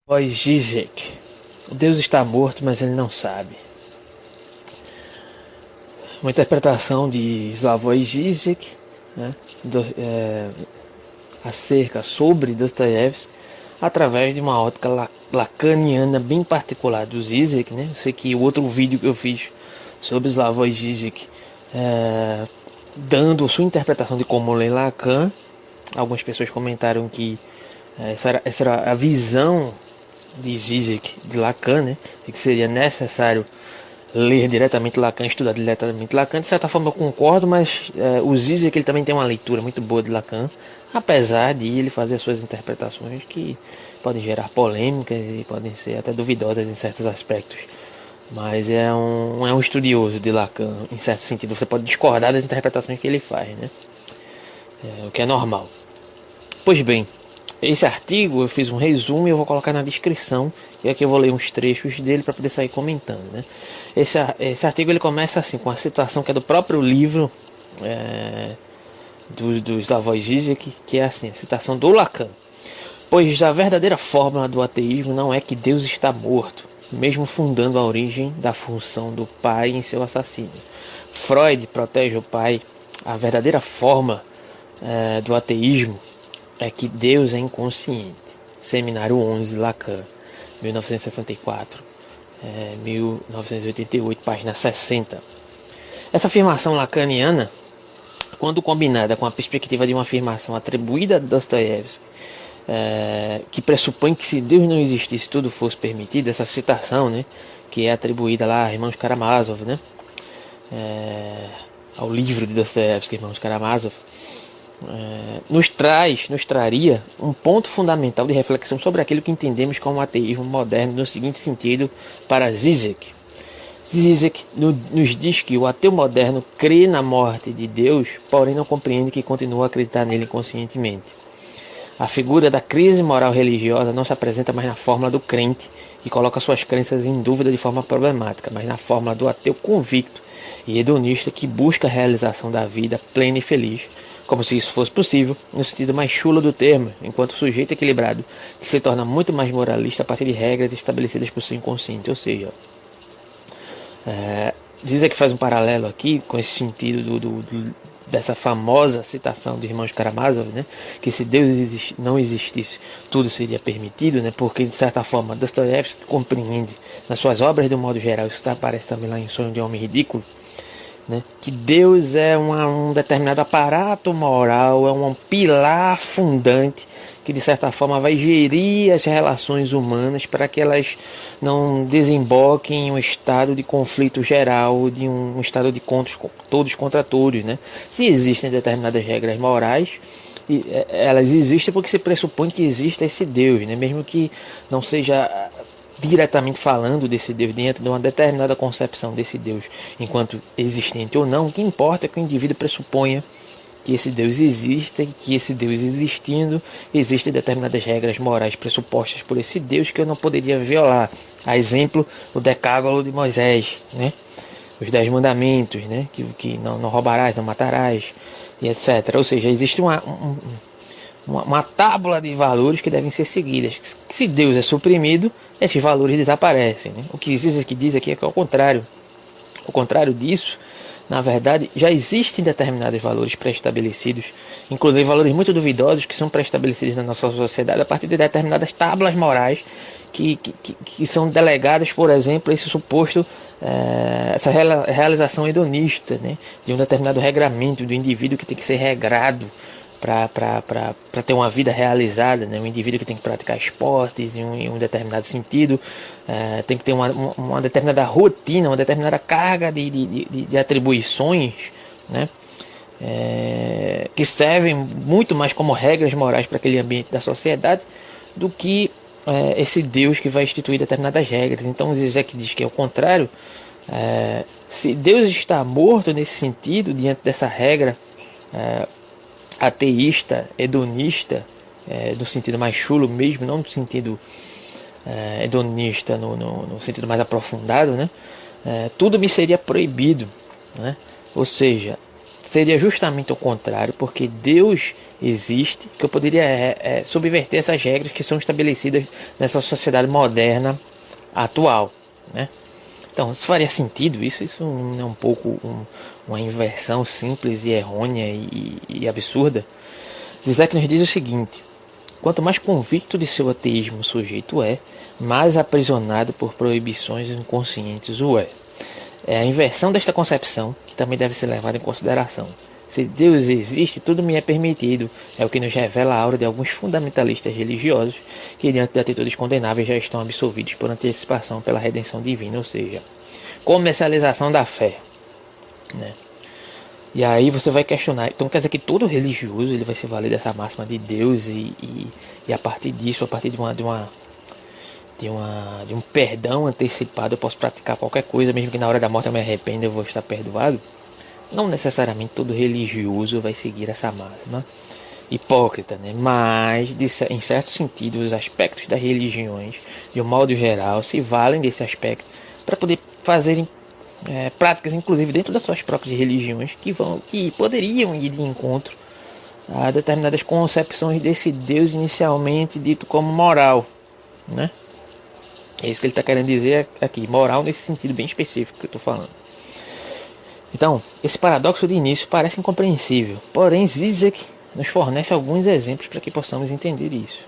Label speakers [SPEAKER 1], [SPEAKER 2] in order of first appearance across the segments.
[SPEAKER 1] Voz Zizek. Deus está morto, mas ele não sabe. Uma interpretação de Slavoj Zizek, né, acerca sobre Dostoiévski através de uma ótica lacaniana bem particular do Zizek, né? Eu sei que o outro vídeo que eu fiz sobre Slavoj Zizek, dando sua interpretação de como ler Lacan, algumas pessoas comentaram que essa era a visão de Zizek de Lacan, né? E que seria necessário ler diretamente Lacan, estudar diretamente Lacan. De certa forma eu concordo, mas o Zizek ele também tem uma leitura muito boa de Lacan, apesar de ele fazer as suas interpretações que podem gerar polêmicas e podem ser até duvidosas em certos aspectos. Mas é um estudioso de Lacan, em certo sentido. Você pode discordar das interpretações que ele faz, né? O que é normal. Pois bem, esse artigo eu fiz um resumo e eu vou colocar na descrição, e aqui eu vou ler uns trechos dele para poder sair comentando, né? Esse artigo ele começa assim, com a citação que é do próprio livro dos Slavoj Zizek, que é assim, a citação do Lacan: pois a verdadeira fórmula do ateísmo não é que Deus está morto, mesmo fundando a origem da função do pai em seu assassínio. Freud protege o pai. A verdadeira fórmula do ateísmo é que Deus é inconsciente. Seminário 11, Lacan, 1964, 1988, página 60. Essa afirmação lacaniana, quando combinada com a perspectiva de uma afirmação atribuída a Dostoiévski, que pressupõe que se Deus não existisse tudo fosse permitido, essa citação, né, que é atribuída lá a Irmãos Karamazov, né, ao livro de Dostoiévski, Irmãos Karamazov, nos traria um ponto fundamental de reflexão sobre aquilo que entendemos como ateísmo moderno, no seguinte sentido, para Zizek. Zizek nos diz que o ateu moderno crê na morte de Deus, porém não compreende que continua a acreditar nele inconscientemente. A figura da crise moral religiosa não se apresenta mais na fórmula do crente, que coloca suas crenças em dúvida de forma problemática, mas na fórmula do ateu convicto e hedonista que busca a realização da vida plena e feliz, como se isso fosse possível, no sentido mais chulo do termo, enquanto sujeito equilibrado, que se torna muito mais moralista a partir de regras estabelecidas por seu inconsciente. Ou seja, Zizek faz um paralelo aqui com esse sentido dessa famosa citação de Irmãos Karamazov, né, que se Deus não existisse, tudo seria permitido, né, porque de certa forma Dostoiévski compreende nas suas obras de um modo geral, isso aparece também lá em Sonho de Homem Ridículo, né, que Deus é um determinado aparato moral, é um pilar fundante que de certa forma vai gerir as relações humanas para que elas não desemboquem em um estado de conflito geral, de um estado de todos contra todos, né? Se existem determinadas regras morais, elas existem porque se pressupõe que exista esse Deus, né? Mesmo que não seja diretamente falando desse Deus, dentro de uma determinada concepção desse Deus enquanto existente ou não, o que importa é que o indivíduo pressuponha que esse Deus exista e que esse Deus existindo, existem determinadas regras morais pressupostas por esse Deus que eu não poderia violar. A exemplo, o decálogo de Moisés, né? Os 10 mandamentos, né? Que não roubarás, não matarás, e etc. Ou seja, existe uma tábula de valores que devem ser seguidas. Se Deus é suprimido, esses valores desaparecem, né? O que diz aqui é que é o contrário. O contrário disso, na verdade, já existem determinados valores pré-estabelecidos, inclusive valores muito duvidosos que são pré-estabelecidos na nossa sociedade a partir de determinadas tábulas morais que são delegadas, por exemplo, a esse suposto, essa realização hedonista, né, de um determinado regramento do indivíduo que tem que ser regrado para ter uma vida realizada, né? Um indivíduo que tem que praticar esportes em um determinado sentido, tem que ter uma determinada rotina, uma determinada carga de atribuições, né? Que servem muito mais como regras morais para aquele ambiente da sociedade do que esse Deus que vai instituir determinadas regras. Então Zizek diz que é o contrário. Se Deus está morto nesse sentido, diante dessa regra ateísta, hedonista, no sentido mais chulo mesmo, não no sentido hedonista no sentido mais aprofundado, né? Tudo me seria proibido, né? Ou seja, seria justamente o contrário, porque Deus existe, que eu poderia subverter essas regras que são estabelecidas nessa sociedade moderna atual, né? Então, se faria sentido isso? Isso não é um pouco uma inversão simples e errônea e absurda? Zizek nos diz o seguinte: quanto mais convicto de seu ateísmo o sujeito é, mais aprisionado por proibições inconscientes o é. É a inversão desta concepção que também deve ser levada em consideração. Se Deus existe, tudo me é permitido, é o que nos revela a aura de alguns fundamentalistas religiosos que, diante de atitudes condenáveis, já estão absolvidos por antecipação pela redenção divina, ou seja, comercialização da fé, né? E aí você vai questionar, então quer dizer que todo religioso ele vai se valer dessa máxima de Deus e a partir disso, a partir de um perdão antecipado, eu posso praticar qualquer coisa, mesmo que na hora da morte eu me arrependa, eu vou estar perdoado? Não necessariamente todo religioso vai seguir essa máxima hipócrita, né? Mas em certo sentido os aspectos das religiões, de um modo geral, se valem desse aspecto para poder fazerem práticas, inclusive dentro das suas próprias religiões, que poderiam ir de encontro a determinadas concepções desse Deus inicialmente dito como moral, né? É isso que ele está querendo dizer aqui, moral nesse sentido bem específico que eu estou falando. Então, esse paradoxo de início parece incompreensível, porém Zizek nos fornece alguns exemplos para que possamos entender isso.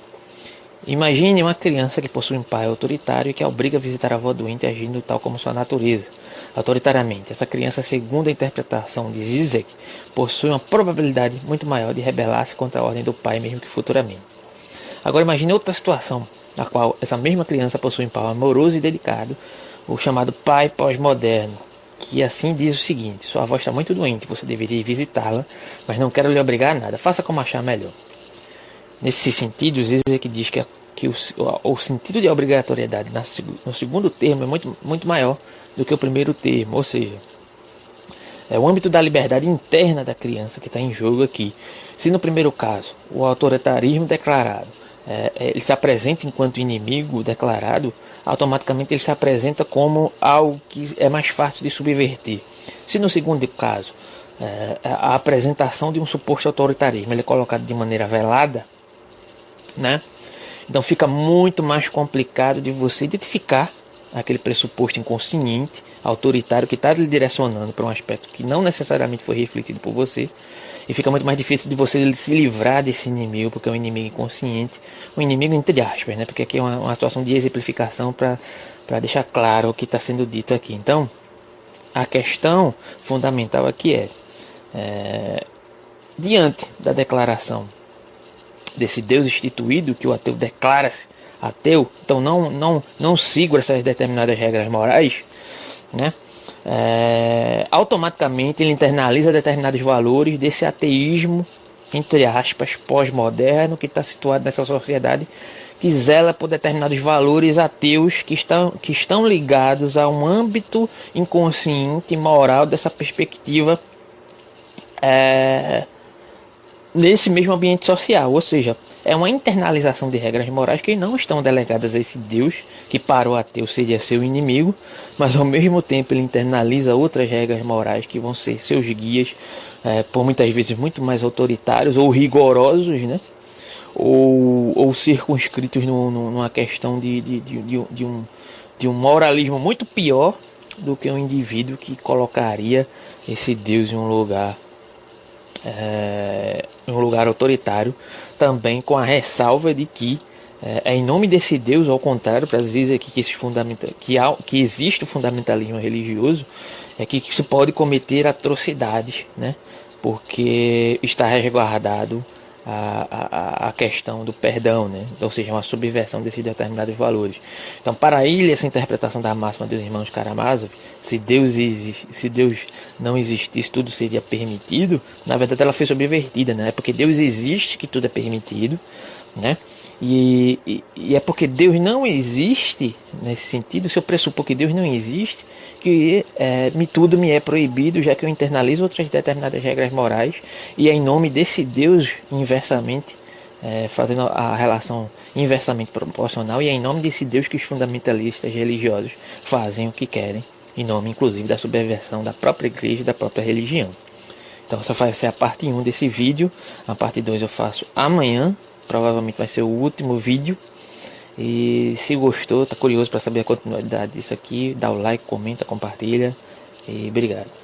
[SPEAKER 1] Imagine uma criança que possui um pai autoritário e que a obriga a visitar a avó doente agindo tal como sua natureza, autoritariamente. Essa criança, segundo a interpretação de Zizek, possui uma probabilidade muito maior de rebelar-se contra a ordem do pai, mesmo que futuramente. Agora imagine outra situação, na qual essa mesma criança possui um pai amoroso e dedicado, o chamado pai pós-moderno, que assim diz o seguinte: sua avó está muito doente, você deveria ir visitá-la, mas não quero lhe obrigar a nada, faça como achar melhor. Nesse sentido, Zizek diz que o sentido de obrigatoriedade no segundo termo é muito maior do que o primeiro termo, ou seja, é o âmbito da liberdade interna da criança que está em jogo aqui. Se no primeiro caso, o autoritarismo declarado, ele se apresenta enquanto inimigo declarado, automaticamente ele se apresenta como algo que é mais fácil de subverter. Se no segundo caso, a apresentação de um suposto autoritarismo ele é colocado de maneira velada, né? Então fica muito mais complicado de você identificar aquele pressuposto inconsciente, autoritário, que está lhe direcionando para um aspecto que não necessariamente foi refletido por você, e fica muito mais difícil de você se livrar desse inimigo, porque é um inimigo inconsciente, um inimigo entre aspas, né? Porque aqui é uma situação de exemplificação para deixar claro o que está sendo dito aqui. Então, a questão fundamental aqui diante da declaração desse Deus instituído, que o ateu declara-se ateu, então não sigo essas determinadas regras morais, né? Automaticamente ele internaliza determinados valores desse ateísmo, entre aspas, pós-moderno, que está situado nessa sociedade que zela por determinados valores ateus que estão ligados a um âmbito inconsciente e moral dessa perspectiva nesse mesmo ambiente social, ou seja, é uma internalização de regras morais que não estão delegadas a esse Deus, que para o ateu seria seu inimigo, mas ao mesmo tempo ele internaliza outras regras morais que vão ser seus guias, por muitas vezes muito mais autoritários ou rigorosos, né? ou circunscritos numa questão de um moralismo muito pior do que um indivíduo que colocaria esse Deus em um lugar autoritário, também com a ressalva de que em nome desse Deus, ao contrário, para dizer aqui que existe o fundamentalismo religioso, que se pode cometer atrocidades, né? Porque está resguardado a questão do perdão, né? Ou seja, uma subversão desses determinados valores. Então, para ele, essa interpretação da máxima dos irmãos Karamazov, se Deus não existisse, tudo seria permitido, na verdade ela foi subvertida, né? É porque Deus existe que tudo é permitido, né? E é porque Deus não existe, nesse sentido, se eu pressupor que Deus não existe, que tudo me é proibido, já que eu internalizo outras determinadas regras morais, e é em nome desse Deus inversamente, fazendo a relação inversamente proporcional, e é em nome desse Deus que os fundamentalistas religiosos fazem o que querem, em nome inclusive da subversão da própria igreja e da própria religião. Então essa vai ser a parte 1 desse vídeo. A parte 2 eu faço amanhã. Provavelmente vai ser o último vídeo. E se gostou, tá curioso para saber a continuidade disso aqui, dá o like, comenta, compartilha. E obrigado.